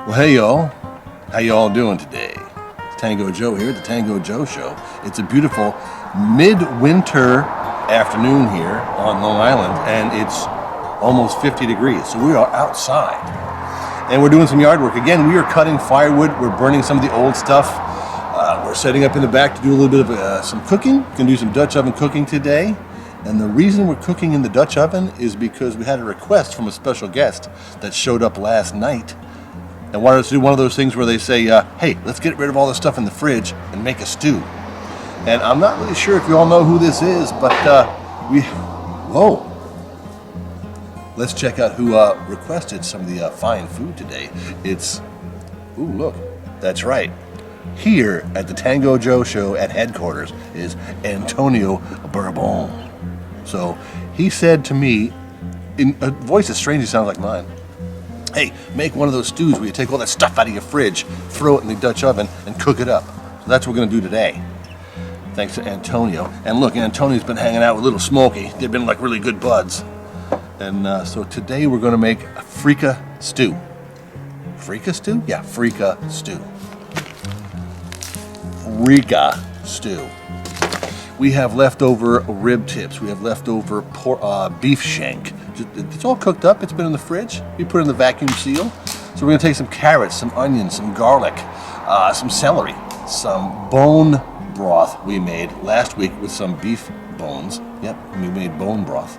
Well, hey y'all, how y'all doing today? It's Tango Joe here at the Tango Joe Show. It's a beautiful midwinter afternoon here on Long Island, and it's almost 50 degrees, so we are outside. And we're doing some yard work. Again, we are cutting firewood, we're burning some of the old stuff. We're setting up in the back to do a little bit of some cooking. We're going to do some Dutch oven cooking today. And the reason we're cooking in the Dutch oven is because we had a request from a special guest that showed up last night and wanted us to do one of those things where they say, hey, let's get rid of all this stuff in the fridge and make a stew. And I'm not really sure if you all know who this is, but whoa. Let's check out who requested some of the fine food today. It's, ooh, look, that's right. Here at the Tango Joe Show at headquarters is Antonio Bourbon. So he said to me, in a voice that strangely sounds like mine, hey, make one of those stews where you take all that stuff out of your fridge, throw it in the Dutch oven, and cook it up. So that's what we're going to do today. Thanks to Antonio. And look, Antonio's been hanging out with Little Smokey. They've been like really good buds. And so today we're going to make a Freekah stew. Freekah stew? Yeah, Freekah stew. Freekah stew. We have leftover rib tips. We have leftover beef shank. It's all cooked up. It's been in the fridge. We put it in the vacuum seal. So we're going to take some carrots, some onions, some garlic, some celery, some bone broth we made last week with some beef bones. Yep, we made bone broth.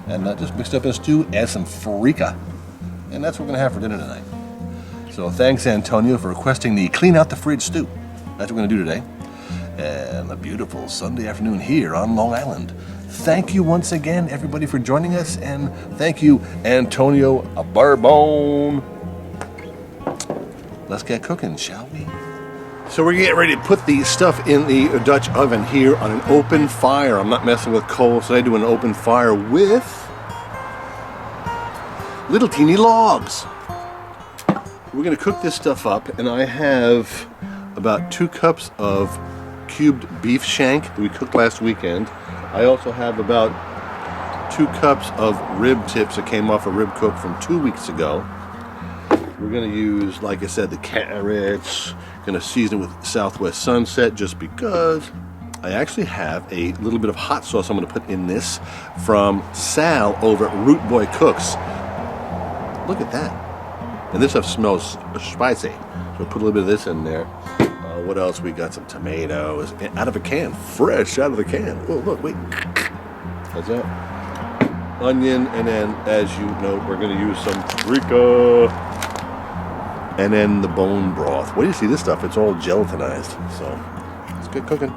And just mixed up in a stew, add some Freekah. And that's what we're going to have for dinner tonight. So thanks, Antonio, for requesting the clean out the fridge stew. That's what we're going to do today. And a beautiful Sunday afternoon here on Long Island. Thank you once again, everybody, for joining us, and thank you, Antonio Bourbon. Let's get cooking, shall we? So we're getting ready to put the stuff in the Dutch oven here on an open fire. I'm not messing with coal, so I do an open fire with little teeny logs. We're going to cook this stuff up, and I have about 2 cups of cubed beef shank that we cooked last weekend. I also have about 2 cups of rib tips that came off a rib cook from 2 weeks ago. We're going to use, like I said, the carrots. Going to season it with Southwest Sunset just because. I actually have a little bit of hot sauce I'm going to put in this from Sal over at Root Boy Cooks. Look at that. And this stuff smells spicy. So we'll put a little bit of this in there. What else? We got some tomatoes out of a can, fresh out of the can. Oh, look, wait. That's that. Onion, and then, as you know, we're going to use some Freekah. And then the bone broth. What do you see this stuff? It's all gelatinized. So, it's good cooking.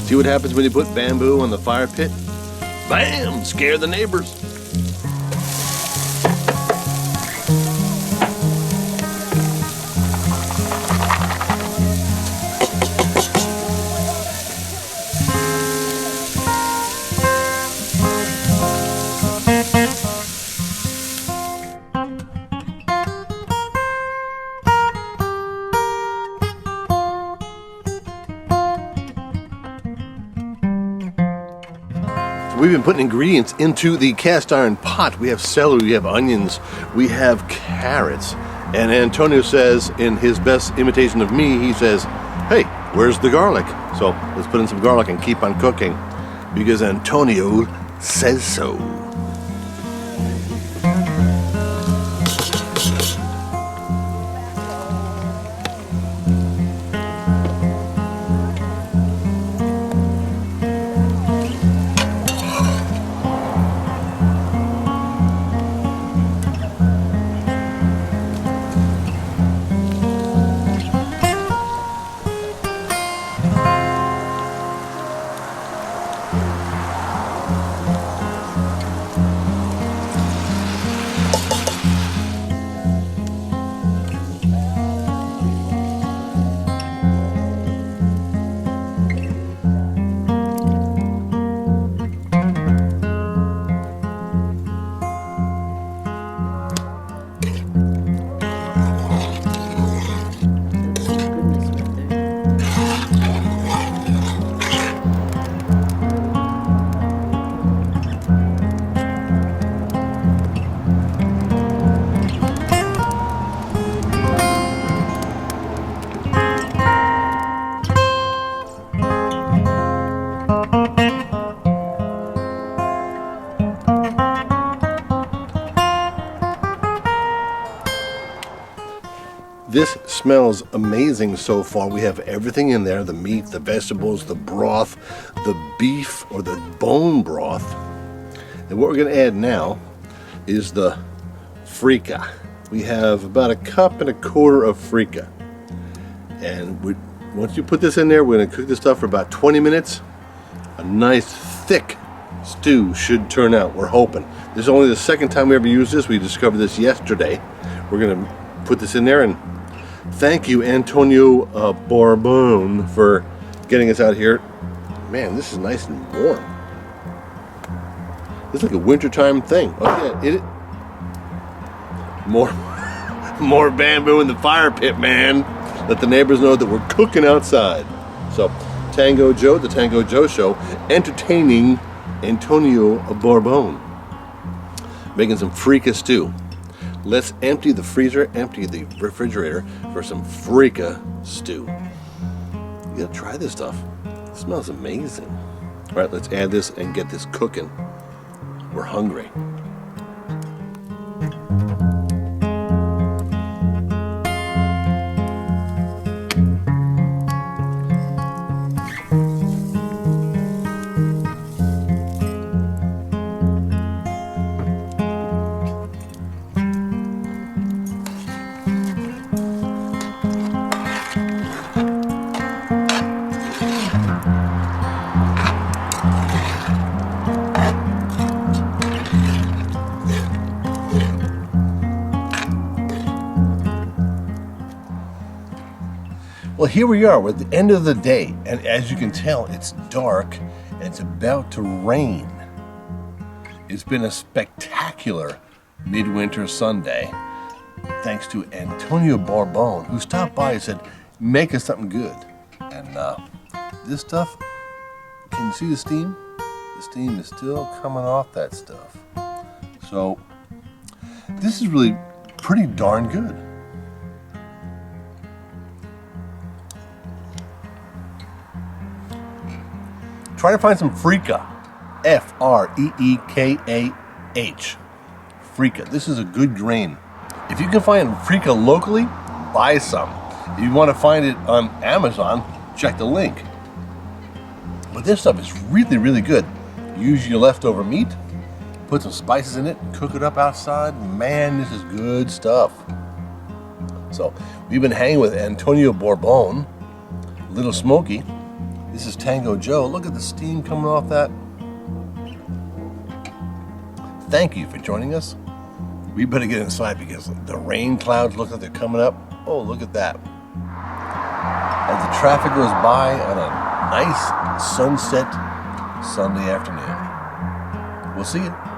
See what happens when you put bamboo on the fire pit? Bam! Scare the neighbors. We've been putting ingredients into the cast iron pot. We have celery, we have onions, we have carrots. And Antonio says, in his best imitation of me, he says, hey, where's the garlic? So let's put in some garlic and keep on cooking because Antonio says so. This smells amazing so far. We have everything in there, the meat, the vegetables, the broth, the beef or the bone broth. And what we're going to add now is the Freekah. We have about 1.25 cups of Freekah. And once you put this in there, we're going to cook this stuff for about 20 minutes. A nice thick stew should turn out, we're hoping. This is only the second time we ever used this. We discovered this yesterday. We're going to put this in there, and thank you, Antonio Bourbon, for getting us out here. Man, this is nice and warm. It's like a wintertime thing. Oh yeah, more bamboo in the fire pit, man. Let the neighbors know that we're cooking outside. So, Tango Joe, the Tango Joe Show, entertaining Antonio Bourbon, making some Freekah stew. Let's empty the freezer, empty the refrigerator for some Freekah stew. You gotta try this stuff. It smells amazing. All right, let's add this and get this cooking. We're hungry. Well, here we are. We're at the end of the day, and as you can tell, it's dark and it's about to rain. It's been a spectacular midwinter Sunday, thanks to Antonio Bourbon, who stopped by and said, make us something good. And this stuff, can you see the steam? The steam is still coming off that stuff. So, this is really pretty darn good. Try to find some Freekah. F-R-E-E-K-A-H. Freekah. This is a good grain. If you can find Freekah locally, buy some. If you want to find it on Amazon, check the link. But this stuff is really, really good. Use your leftover meat, put some spices in it, cook it up outside. Man, this is good stuff. So, we've been hanging with Antonio Bourbon, Little Smoky. This is Tango Joe. Look at the steam coming off that. Thank you for joining us. We better get inside because the rain clouds look like they're coming up. Oh, look at that. As the traffic goes by on a nice sunset Sunday afternoon. We'll see you.